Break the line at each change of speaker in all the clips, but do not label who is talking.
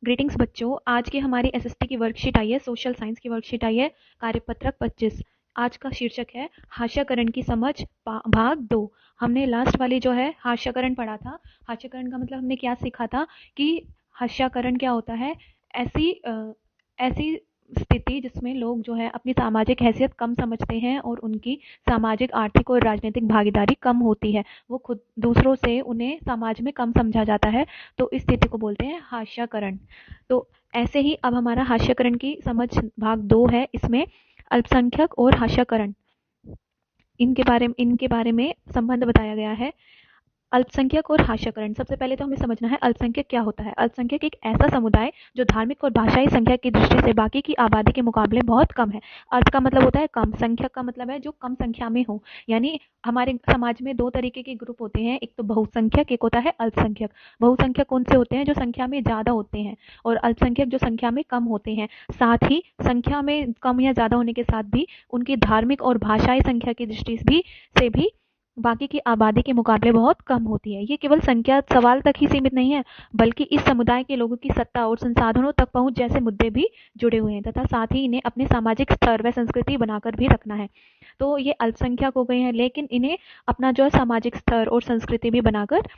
Greetings बच्चों, आज की हमारी एसएसटी की वर्कशीट आई है, सोशल साइंस की वर्कशीट आई है, कार्यपत्रक 25। आज का शीर्षक है हास्यकरण की समझ भाग 2। हमने लास्ट वाली जो है हास्यकरण पढ़ा था। हास्यकरण का मतलब हमने क्या सीखा था कि हास्यकरण क्या होता है, ऐसी स्थिति जिसमें लोग जो है अपनी सामाजिक हैसियत कम समझते हैं और उनकी सामाजिक, आर्थिक और राजनीतिक भागीदारी कम होती है। वो खुद दूसरों से उन्हें समाज में कम समझा जाता है, तो इस स्थिति को बोलते हैं हास्यकरण। तो ऐसे ही अब हमारा हास्यकरण की समझ भाग 2 है। इसमें अल्पसंख्यक और हास्यकरण, इनके बारे में संबंध बताया गया है। अल्पसंख्यक और हास्यकरण, सबसे पहले तो हमें समझना है अल्पसंख्यक क्या होता है। अल्पसंख्यक एक ऐसा समुदाय जो धार्मिक और भाषाई संख्या की दृष्टि से बाकी की आबादी के मुकाबले बहुत कम है। अर्थ का मतलब होता है कम, संख्यक का मतलब है जो कम संख्या में हो। यानी हमारे समाज में दो तरीके के ग्रुप होते हैं, एक तो बहुसंख्यक, एक होता है अल्पसंख्यक। बहुसंख्यक कौन से होते हैं? जो संख्या में ज्यादा होते हैं, और अल्पसंख्यक जो संख्या में कम होते हैं। साथ ही संख्या में कम या ज्यादा होने के साथ भी उनकी धार्मिक और भाषाई संख्या की दृष्टि से भी बाकी की आबादी के मुकाबले बहुत कम होती है। ये केवल संख्या सवाल तक ही सीमित नहीं है, बल्कि इस समुदाय के लोगों की सत्ता और संसाधनों तक पहुंच जैसे मुद्दे भी जुड़े हुए हैं, तथा साथ ही इन्हें अपने सामाजिक स्तर व संस्कृति बनाकर भी रखना है। तो ये अल्पसंख्यक हो गए हैं, लेकिन इन्हें अपना जो है सामाजिक स्तर और संस्कृति भी बनाकर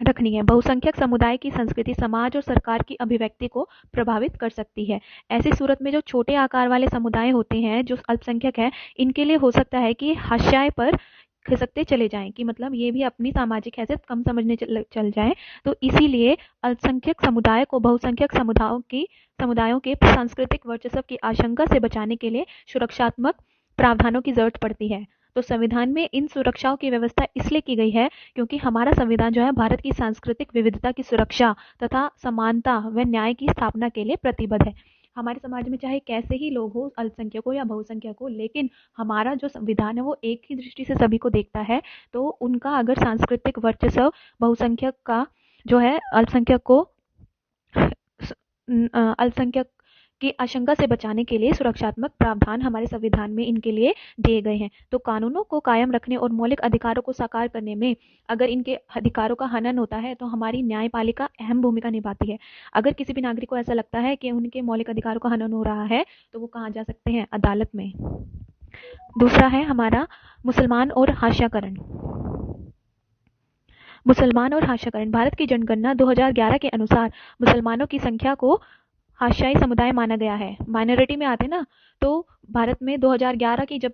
रखनी है। बहुसंख्यक समुदाय की संस्कृति समाज और सरकार की अभिव्यक्ति को प्रभावित कर सकती है। ऐसी सूरत में जो छोटे आकार वाले समुदाय होते हैं, जो अल्पसंख्यक है, इनके लिए हो सकता है कि हाशिए पर खिसकते चले जाएं, कि मतलब ये भी अपनी सामाजिक हैसियत कम समझने चल जाएं। तो इसीलिए अल्पसंख्यक समुदाय को बहुसंख्यक समुदायों के सांस्कृतिक वर्चस्व की आशंका से बचाने के लिए सुरक्षात्मक प्रावधानों की जरूरत पड़ती है। तो संविधान में इन सुरक्षाओं की व्यवस्था इसलिए की गई है क्योंकि हमारा संविधान जो है भारत की सांस्कृतिक विविधता की सुरक्षा तथा समानता व न्याय की स्थापना के लिए प्रतिबद्ध है। हमारे समाज में चाहे कैसे ही लोग हो, अल्पसंख्यक हो या बहुसंख्यक हो, लेकिन हमारा जो संविधान है वो एक ही दृष्टि से सभी को देखता है। तो उनका अगर सांस्कृतिक वर्चस्व बहुसंख्यक का जो है अल्पसंख्यक की आशंका से बचाने के लिए सुरक्षात्मक प्रावधान हमारे संविधान में इनके लिए दिए गए हैं। तो कानूनों को कायम रखने और मौलिक अधिकारों को साकार करने में अगर इनके अधिकारों का हनन होता है तो हमारी न्यायपालिका अहम भूमिका निभाती है। अगर किसी भी नागरिक को ऐसा लगता है कि उनके मौलिक अधिकारों का हनन हो रहा है तो वो कहाँ जा सकते हैं? अदालत में। दूसरा है हमारा मुसलमान और हास्यकरण। मुसलमान और हास्यकरण, भारत की जनगणना 2011 के अनुसार मुसलमानों की संख्या को हाशियाई समुदाय माना गया है। माइनॉरिटी में आते ना, तो भारत में 2011 की जब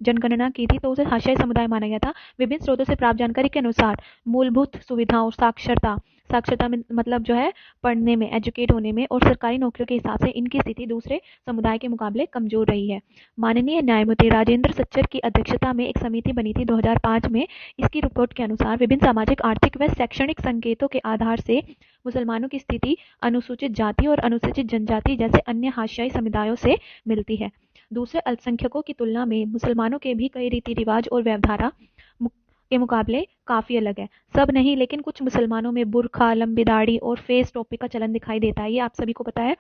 जनगणना की थी तो उसे हाशियाई समुदाय माना गया था। विभिन्न स्रोतों से प्राप्त जानकारी के अनुसार मूलभूत सुविधाओं, साक्षरता में मतलब जो है पढ़ने में, एजुकेट होने में और सरकारी नौकरियों के हिसाब से इनकी स्थिति दूसरे समुदाय के मुकाबले कमजोर रही है। माननीय न्यायमूर्ति राजेंद्र सच्चर की अध्यक्षता में एक समिति बनी थी 2005 में। इसकी रिपोर्ट के अनुसार विभिन्न सामाजिक, आर्थिक व शैक्षणिक संकेतों के आधार से मुसलमानों की स्थिति अनुसूचित जाति और अनुसूचित जनजाति जैसे अन्य हाशियाई समुदायों से मिलती है। दूसरे अल्पसंख्यकों की तुलना में मुसलमानों के भी कई रीति रिवाज और व्यवधारा के मुकाबले काफी अलग है। सब नहीं, लेकिन कुछ मुसलमानों में बुर्खा, लंबी दाढ़ी और फेस टोपी का चलन दिखाई देता है। ये आप सभी को पता है।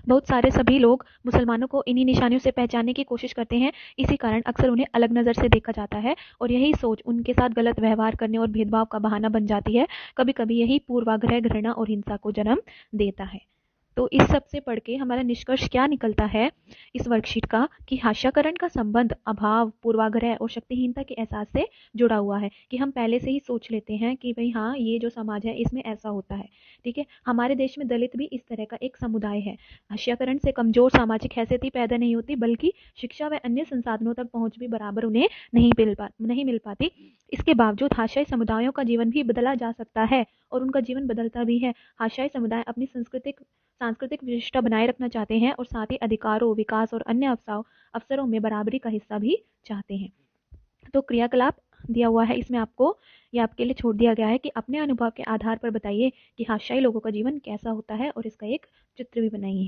बहुत सारे सभी लोग मुसलमानों को इन्हीं निशानियों से पहचानने की कोशिश करते हैं। इसी कारण अक्सर उन्हें अलग नज़र से देखा जाता है और यही सोच उनके साथ गलत व्यवहार करने और भेदभाव का बहाना बन जाती है। कभी कभी यही पूर्वाग्रह, घृणा और हिंसा को जन्म देता है। तो इस सब से पढ़ के हमारा निष्कर्ष क्या निकलता है इस वर्कशीट का, कि हास्यकरण का संबंध अभाव, पूर्वाग्रह और शक्तिहीनता के एहसास से जुड़ा हुआ है। कि हम पहले से ही सोच लेते हैं कि भाई हाँ, ये जो समाज है इसमें ऐसा होता है। ठीक है, हमारे देश में दलित भी इस तरह का एक समुदाय है। हास्यकरण से कमजोर सामाजिक हैसियत ही पैदा नहीं होती, बल्कि शिक्षा व अन्य संसाधनों तक पहुंच भी बराबर उन्हें नहीं मिल पाती। इसके बावजूद हाशियाई समुदायों का जीवन भी बदला जा सकता है और उनका जीवन बदलता भी है। हाशियाई समुदाय अपनी सांस्कृतिक विशिष्टता बनाए रखना चाहते हैं और साथ ही अधिकारों, विकास और अन्य अवसरों में बराबरी का हिस्सा भी चाहते हैं। तो क्रियाकलाप दिया हुआ है इसमें, आपको ये आपके लिए छोड़ दिया गया है कि अपने अनुभव के आधार पर बताइए कि हाशियाई लोगों का जीवन कैसा होता है और इसका एक चित्र भी बनाइए।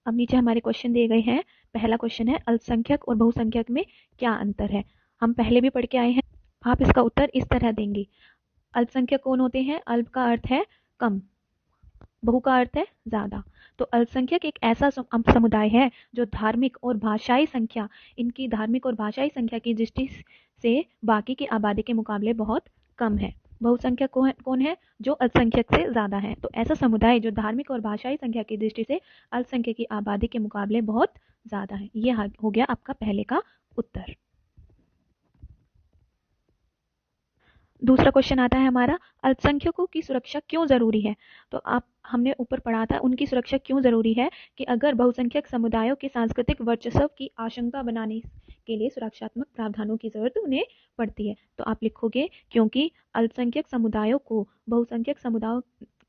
अब नीचे हमारे क्वेश्चन दिए गए हैं। पहला क्वेश्चन है, अल्पसंख्यक और बहुसंख्यक में क्या अंतर है? हम पहले भी पढ़ के आए हैं। आप इसका उत्तर इस तरह देंगे। अल्पसंख्यक कौन होते हैं? अल्प का अर्थ है कम, बहु का अर्थ है ज्यादा। तो अल्पसंख्यक एक ऐसा समुदाय है जो धार्मिक और भाषाई संख्या की दृष्टि से बाकी की आबादी के मुकाबले बहुत कम है। बहुसंख्यक कौन है? जो अल्पसंख्यक से ज़्यादा है। तो ऐसा समुदाय जो धार्मिक और भाषाई संख्या की दृष्टि से अल्पसंख्यक की आबादी के मुकाबले बहुत ज़्यादा है। ये हो गया आपका पहले का उत्तर। दूसरा क्वेश्चन आता है हमारा, अल्पसंख्यकों की सुरक्षा क्यों ज़रूरी है? तो आप हमने ऊपर पढ़ा था उनकी सुरक्षा क्यों ज़रूरी है कि अगर बहुसंख्यक समुदायों के सांस्कृतिक वर्चस्व की आशंका बनाने के लिए सुरक्षात्मक प्रावधानों की ज़रूरत उन्हें पड़ती है। तो आप लिखोगे क्योंकि अल्पसंख्यक समुदायों को बहुसंख्यक समुदायों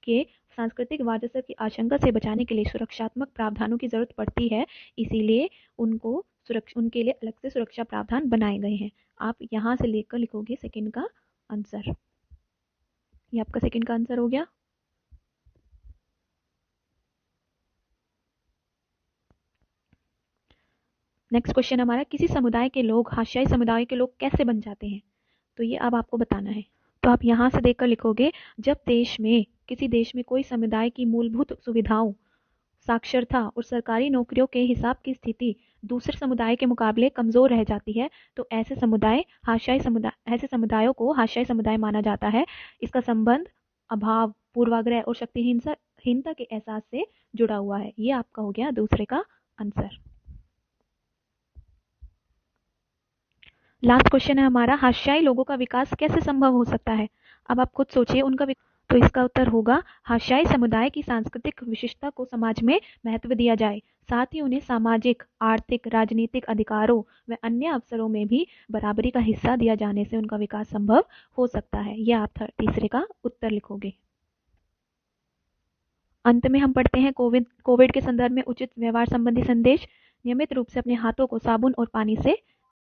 के सांस्कृतिक वर्चस्व की आशंका से बचाने के लिए सुरक्षात्मक प्रावधानों की ज़रूरत पड़ती है, इसीलिए उनके लिए अलग से सुरक्षा प्रावधान बनाए गए हैं। आप यहाँ से लेकर लिखोगे सेकंड का आंसर। ये आपका सेकंड का आंसर हो गया। नेक्स्ट क्वेश्चन हमारा, किसी समुदाय के लोग हाशियाई समुदाय के लोग कैसे बन जाते हैं? तो ये अब आपको बताना है। तो आप यहाँ से देखकर लिखोगे, जब किसी देश में कोई समुदाय की मूलभूत सुविधाओं, साक्षरता और सरकारी नौकरियों के हिसाब की स्थिति दूसरे समुदाय के मुकाबले कमजोर रह जाती है, तो ऐसे समुदायों को हाशियाई समुदाय माना जाता है। इसका संबंध अभाव, पूर्वाग्रह और शक्तिहीनता के एहसास से जुड़ा हुआ है। ये आपका हो गया दूसरे का आंसर। लास्ट क्वेश्चन है हमारा, हाशियाई लोगों का विकास कैसे संभव हो सकता है? अब आप खुद सोचिए तो इसका उत्तर होगा, हाशियाई समुदाय की सांस्कृतिक विशिष्टता को समाज में महत्व दिया जाए, साथ ही उन्हें सामाजिक, आर्थिक, राजनीतिक अधिकारों व अन्य अवसरों में भी बराबरी का हिस्सा दिया जाने से उनका विकास संभव हो सकता है। यह आप तीसरे का उत्तर लिखोगे। अंत में हम पढ़ते हैं कोविड के संदर्भ में उचित व्यवहार संबंधी संदेश। नियमित रूप से अपने हाथों को साबुन और पानी से